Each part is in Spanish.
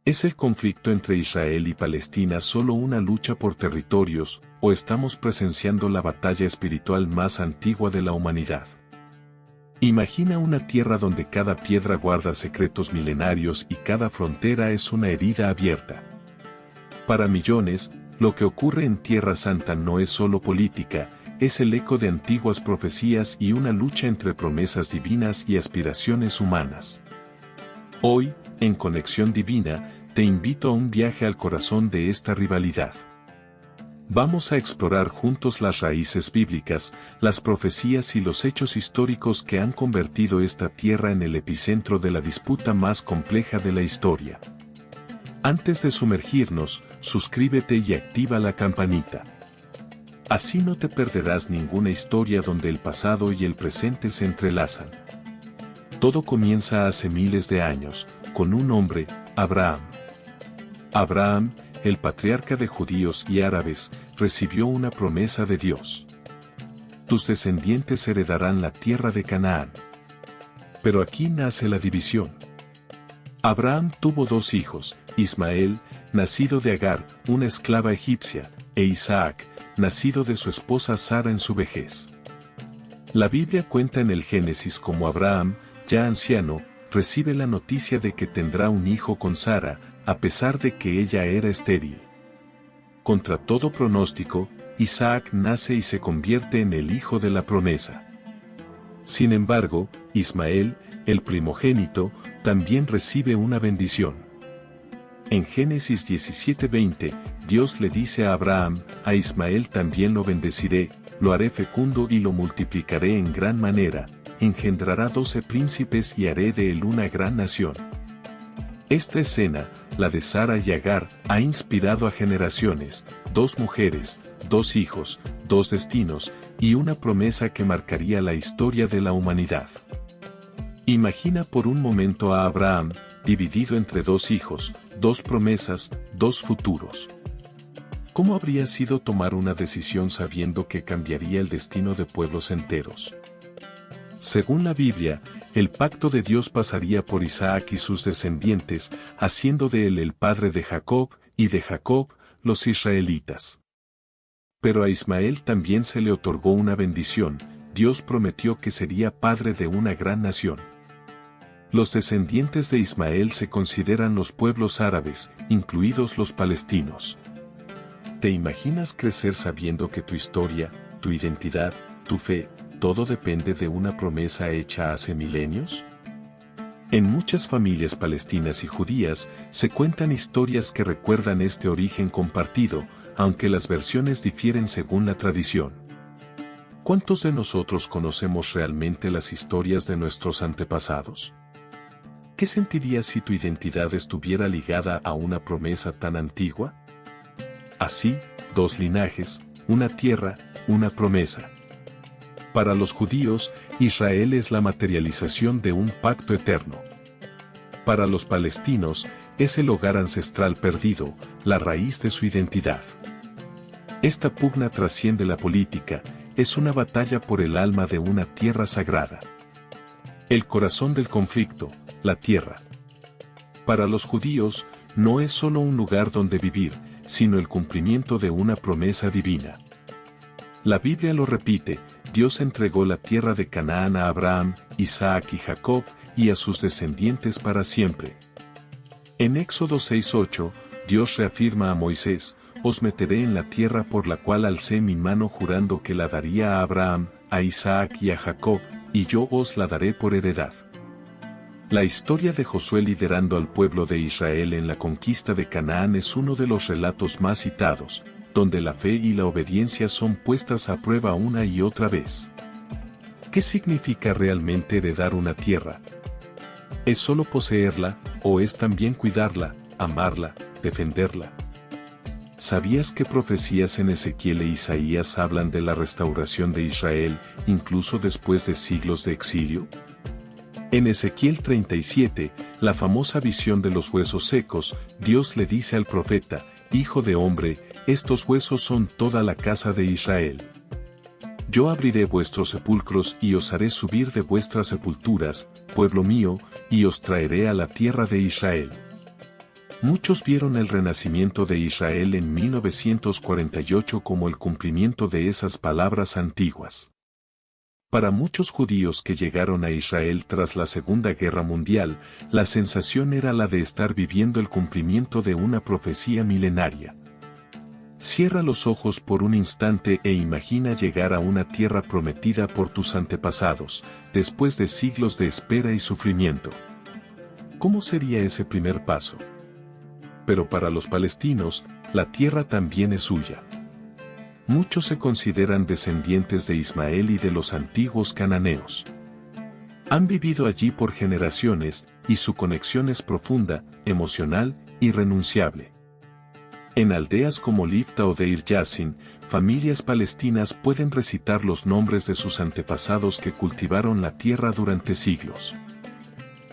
¿Es el conflicto entre Israel y Palestina solo una lucha por territorios, o estamos presenciando la batalla espiritual más antigua de la humanidad? Imagina una tierra donde cada piedra guarda secretos milenarios y cada frontera es una herida abierta. Para millones, lo que ocurre en Tierra Santa no es solo política, es el eco de antiguas profecías y una lucha entre promesas divinas y aspiraciones humanas. Hoy, en Conexión Divina, te invito a un viaje al corazón de esta rivalidad. Vamos a explorar juntos las raíces bíblicas, las profecías y los hechos históricos que han convertido esta tierra en el epicentro de la disputa más compleja de la historia. Antes de sumergirnos, suscríbete y activa la campanita. Así no te perderás ninguna historia donde el pasado y el presente se entrelazan. Todo comienza hace miles de años, con un hombre, Abraham. Abraham, el patriarca de judíos y árabes, recibió una promesa de Dios. Tus descendientes heredarán la tierra de Canaán. Pero aquí nace la división. Abraham tuvo dos hijos, Ismael, nacido de Agar, una esclava egipcia, e Isaac, nacido de su esposa Sara en su vejez. La Biblia cuenta en el Génesis cómo Abraham, ya anciano, recibe la noticia de que tendrá un hijo con Sara, a pesar de que ella era estéril. Contra todo pronóstico, Isaac nace y se convierte en el hijo de la promesa. Sin embargo, Ismael, el primogénito, también recibe una bendición. En Génesis 17:20, Dios le dice a Abraham, a Ismael también lo bendeciré, lo haré fecundo y lo multiplicaré en gran manera, engendrará 12 príncipes y haré de él una gran nación. Esta escena, la de Sara y Agar, ha inspirado a generaciones, 2 mujeres, 2 hijos, 2 destinos, y una promesa que marcaría la historia de la humanidad. Imagina por un momento a Abraham, dividido entre 2 hijos, 2 promesas, 2 futuros. ¿Cómo habría sido tomar una decisión sabiendo que cambiaría el destino de pueblos enteros? Según la Biblia, el pacto de Dios pasaría por Isaac y sus descendientes, haciendo de él el padre de Jacob, y de Jacob, los israelitas. Pero a Ismael también se le otorgó una bendición, Dios prometió que sería padre de una gran nación. Los descendientes de Ismael se consideran los pueblos árabes, incluidos los palestinos. ¿Te imaginas crecer sabiendo que tu historia, tu identidad, tu fe, todo depende de una promesa hecha hace milenios? En muchas familias palestinas y judías, se cuentan historias que recuerdan este origen compartido, aunque las versiones difieren según la tradición. ¿Cuántos de nosotros conocemos realmente las historias de nuestros antepasados? ¿Qué sentirías si tu identidad estuviera ligada a una promesa tan antigua? Así, 2 linajes, una tierra, una promesa. Para los judíos, Israel es la materialización de un pacto eterno. Para los palestinos, es el hogar ancestral perdido, la raíz de su identidad. Esta pugna trasciende la política, es una batalla por el alma de una tierra sagrada. El corazón del conflicto, la tierra. Para los judíos, no es solo un lugar donde vivir, sino el cumplimiento de una promesa divina. La Biblia lo repite, Dios entregó la tierra de Canaán a Abraham, Isaac y Jacob, y a sus descendientes para siempre. En Éxodo 6:8, Dios reafirma a Moisés, os meteré en la tierra por la cual alcé mi mano jurando que la daría a Abraham, a Isaac y a Jacob, y yo os la daré por heredad. La historia de Josué liderando al pueblo de Israel en la conquista de Canaán es uno de los relatos más citados, donde la fe y la obediencia son puestas a prueba una y otra vez. ¿Qué significa realmente heredar una tierra? ¿Es solo poseerla, o es también cuidarla, amarla, defenderla? ¿Sabías que profecías en Ezequiel e Isaías hablan de la restauración de Israel, incluso después de siglos de exilio? En Ezequiel 37, la famosa visión de los huesos secos, Dios le dice al profeta, Hijo de hombre, estos huesos son toda la casa de Israel. Yo abriré vuestros sepulcros y os haré subir de vuestras sepulturas, pueblo mío, y os traeré a la tierra de Israel. Muchos vieron el renacimiento de Israel en 1948 como el cumplimiento de esas palabras antiguas. Para muchos judíos que llegaron a Israel tras la Segunda Guerra Mundial, la sensación era la de estar viviendo el cumplimiento de una profecía milenaria. Cierra los ojos por un instante e imagina llegar a una tierra prometida por tus antepasados, después de siglos de espera y sufrimiento. ¿Cómo sería ese primer paso? Pero para los palestinos, la tierra también es suya. Muchos se consideran descendientes de Ismael y de los antiguos cananeos. Han vivido allí por generaciones, y su conexión es profunda, emocional, irrenunciable. En aldeas como Lifta o Deir Yassin, familias palestinas pueden recitar los nombres de sus antepasados que cultivaron la tierra durante siglos.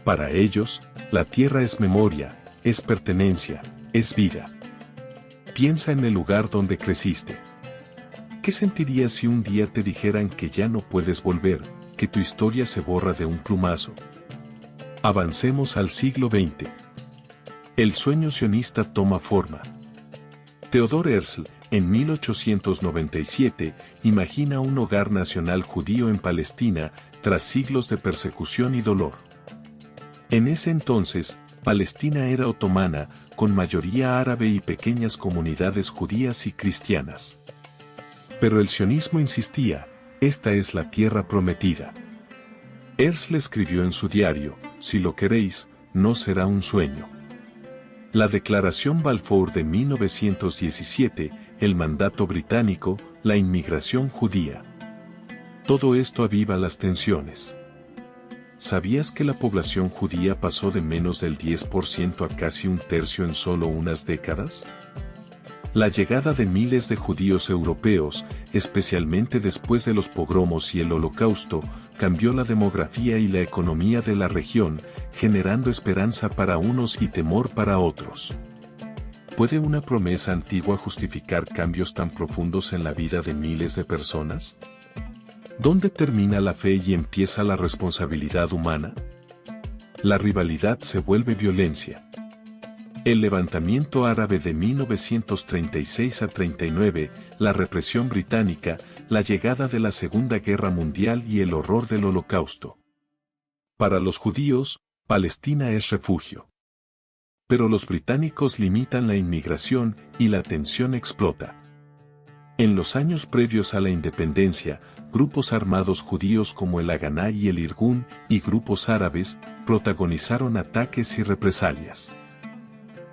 Para ellos, la tierra es memoria, es pertenencia, es vida. Piensa en el lugar donde creciste. ¿Qué sentirías si un día te dijeran que ya no puedes volver, que tu historia se borra de un plumazo? Avancemos al siglo XX. El sueño sionista toma forma. Theodor Herzl, en 1897, imagina un hogar nacional judío en Palestina, tras siglos de persecución y dolor. En ese entonces, Palestina era otomana, con mayoría árabe y pequeñas comunidades judías y cristianas. Pero el sionismo insistía, esta es la tierra prometida. Herzl escribió en su diario, si lo queréis, no será un sueño. La Declaración Balfour de 1917, el mandato británico, la inmigración judía. Todo esto aviva las tensiones. ¿Sabías que la población judía pasó de menos del 10% a casi un tercio en solo unas décadas? La llegada de miles de judíos europeos, especialmente después de los pogromos y el Holocausto, cambió la demografía y la economía de la región, generando esperanza para unos y temor para otros. ¿Puede una promesa antigua justificar cambios tan profundos en la vida de miles de personas? ¿Dónde termina la fe y empieza la responsabilidad humana? La rivalidad se vuelve violencia. El levantamiento árabe de 1936 a 39, la represión británica, la llegada de la Segunda Guerra Mundial y el horror del Holocausto. Para los judíos, Palestina es refugio. Pero los británicos limitan la inmigración y la tensión explota. En los años previos a la independencia, grupos armados judíos como el Haganá y el Irgun, y grupos árabes, protagonizaron ataques y represalias.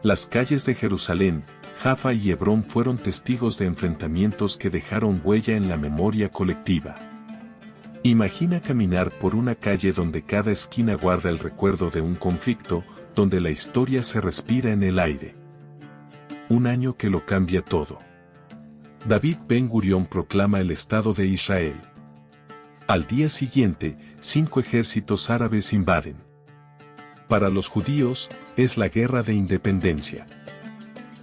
Las calles de Jerusalén, Jaffa y Hebrón fueron testigos de enfrentamientos que dejaron huella en la memoria colectiva. Imagina caminar por una calle donde cada esquina guarda el recuerdo de un conflicto, donde la historia se respira en el aire. Un año que lo cambia todo. David Ben Gurión proclama el Estado de Israel. Al día siguiente, 5 ejércitos árabes invaden. Para los judíos, es la guerra de independencia.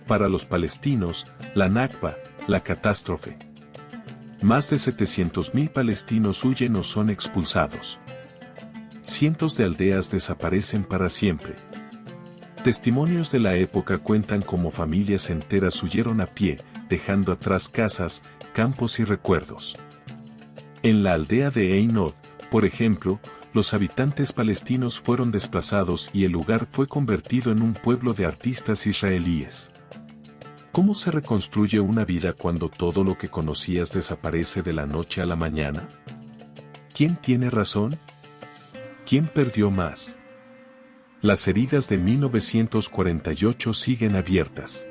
Para los palestinos, la Nakba, la catástrofe. Más de 700.000 palestinos huyen o son expulsados. Cientos de aldeas desaparecen para siempre. Testimonios de la época cuentan cómo familias enteras huyeron a pie, dejando atrás casas, campos y recuerdos. En la aldea de Ein Od, por ejemplo, los habitantes palestinos fueron desplazados y el lugar fue convertido en un pueblo de artistas israelíes. ¿Cómo se reconstruye una vida cuando todo lo que conocías desaparece de la noche a la mañana? ¿Quién tiene razón? ¿Quién perdió más? Las heridas de 1948 siguen abiertas.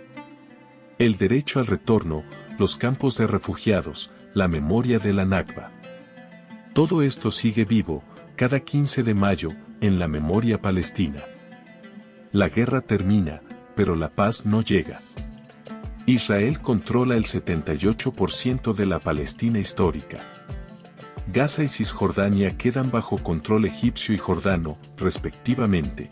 El derecho al retorno, los campos de refugiados, la memoria de la Nakba. Todo esto sigue vivo, cada 15 de mayo, en la memoria palestina. La guerra termina, pero la paz no llega. Israel controla el 78% de la Palestina histórica. Gaza y Cisjordania quedan bajo control egipcio y jordano, respectivamente.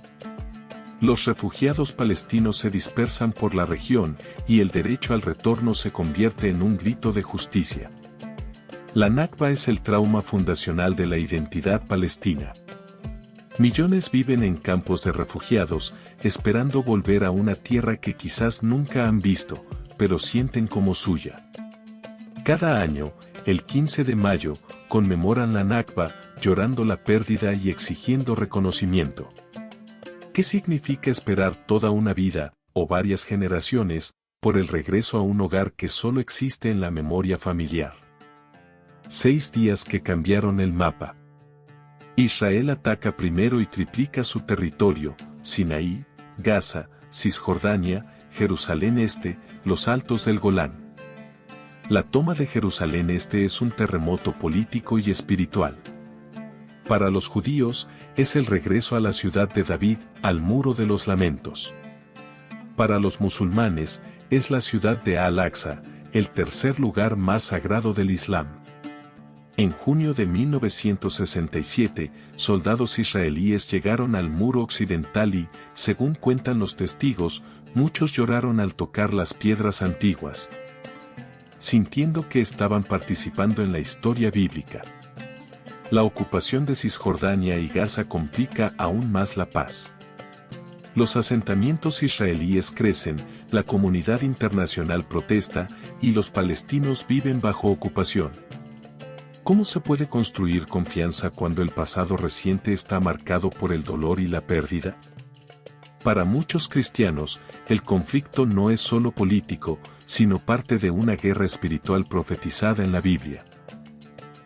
Los refugiados palestinos se dispersan por la región y el derecho al retorno se convierte en un grito de justicia. La Nakba es el trauma fundacional de la identidad palestina. Millones viven en campos de refugiados, esperando volver a una tierra que quizás nunca han visto, pero sienten como suya. Cada año, el 15 de mayo, conmemoran la Nakba, llorando la pérdida y exigiendo reconocimiento. ¿Qué significa esperar toda una vida, o varias generaciones, por el regreso a un hogar que solo existe en la memoria familiar? 6 días que cambiaron el mapa. Israel ataca primero y triplica su territorio: Sinaí, Gaza, Cisjordania, Jerusalén Este, los Altos del Golán. La toma de Jerusalén Este es un terremoto político y espiritual. Para los judíos, es el regreso a la ciudad de David, al Muro de los Lamentos. Para los musulmanes, es la ciudad de Al-Aqsa, el tercer lugar más sagrado del Islam. En junio de 1967, soldados israelíes llegaron al muro occidental y, según cuentan los testigos, muchos lloraron al tocar las piedras antiguas, sintiendo que estaban participando en la historia bíblica. La ocupación de Cisjordania y Gaza complica aún más la paz. Los asentamientos israelíes crecen, la comunidad internacional protesta, y los palestinos viven bajo ocupación. ¿Cómo se puede construir confianza cuando el pasado reciente está marcado por el dolor y la pérdida? Para muchos cristianos, el conflicto no es solo político, sino parte de una guerra espiritual profetizada en la Biblia.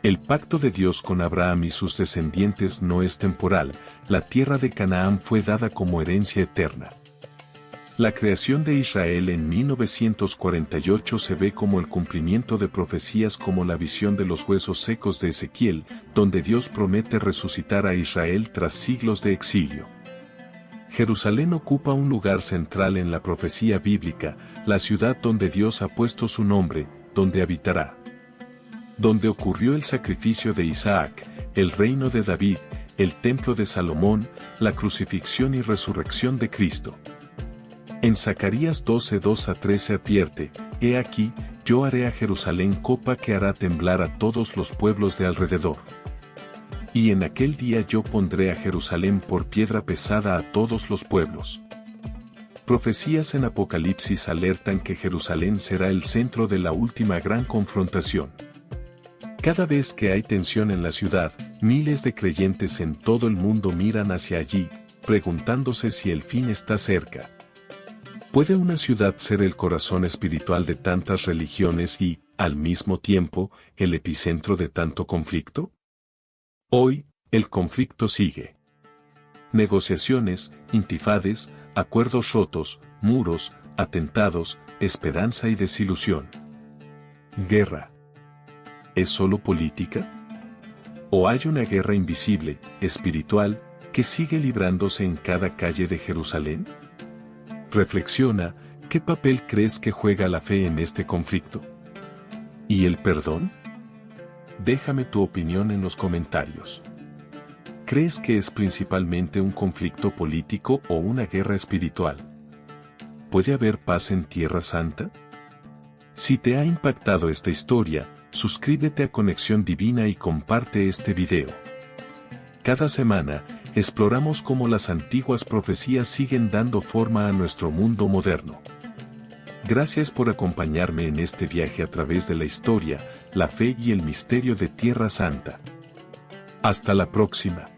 El pacto de Dios con Abraham y sus descendientes no es temporal, la tierra de Canaán fue dada como herencia eterna. La creación de Israel en 1948 se ve como el cumplimiento de profecías como la visión de los huesos secos de Ezequiel, donde Dios promete resucitar a Israel tras siglos de exilio. Jerusalén ocupa un lugar central en la profecía bíblica, la ciudad donde Dios ha puesto su nombre, donde habitará. Donde ocurrió el sacrificio de Isaac, el reino de David, el templo de Salomón, la crucifixión y resurrección de Cristo. En Zacarías 12:2-13 advierte: He aquí, yo haré a Jerusalén copa que hará temblar a todos los pueblos de alrededor. Y en aquel día yo pondré a Jerusalén por piedra pesada a todos los pueblos. Profecías en Apocalipsis alertan que Jerusalén será el centro de la última gran confrontación. Cada vez que hay tensión en la ciudad, miles de creyentes en todo el mundo miran hacia allí, preguntándose si el fin está cerca. ¿Puede una ciudad ser el corazón espiritual de tantas religiones y, al mismo tiempo, el epicentro de tanto conflicto? Hoy, el conflicto sigue. Negociaciones, intifades, acuerdos rotos, muros, atentados, esperanza y desilusión. Guerra. ¿Es solo política? ¿O hay una guerra invisible, espiritual, que sigue librándose en cada calle de Jerusalén? Reflexiona, ¿qué papel crees que juega la fe en este conflicto? ¿Y el perdón? Déjame tu opinión en los comentarios. ¿Crees que es principalmente un conflicto político o una guerra espiritual? ¿Puede haber paz en Tierra Santa? Si te ha impactado esta historia, suscríbete a Conexión Divina y comparte este video. Cada semana, exploramos cómo las antiguas profecías siguen dando forma a nuestro mundo moderno. Gracias por acompañarme en este viaje a través de la historia, la fe y el misterio de Tierra Santa. Hasta la próxima.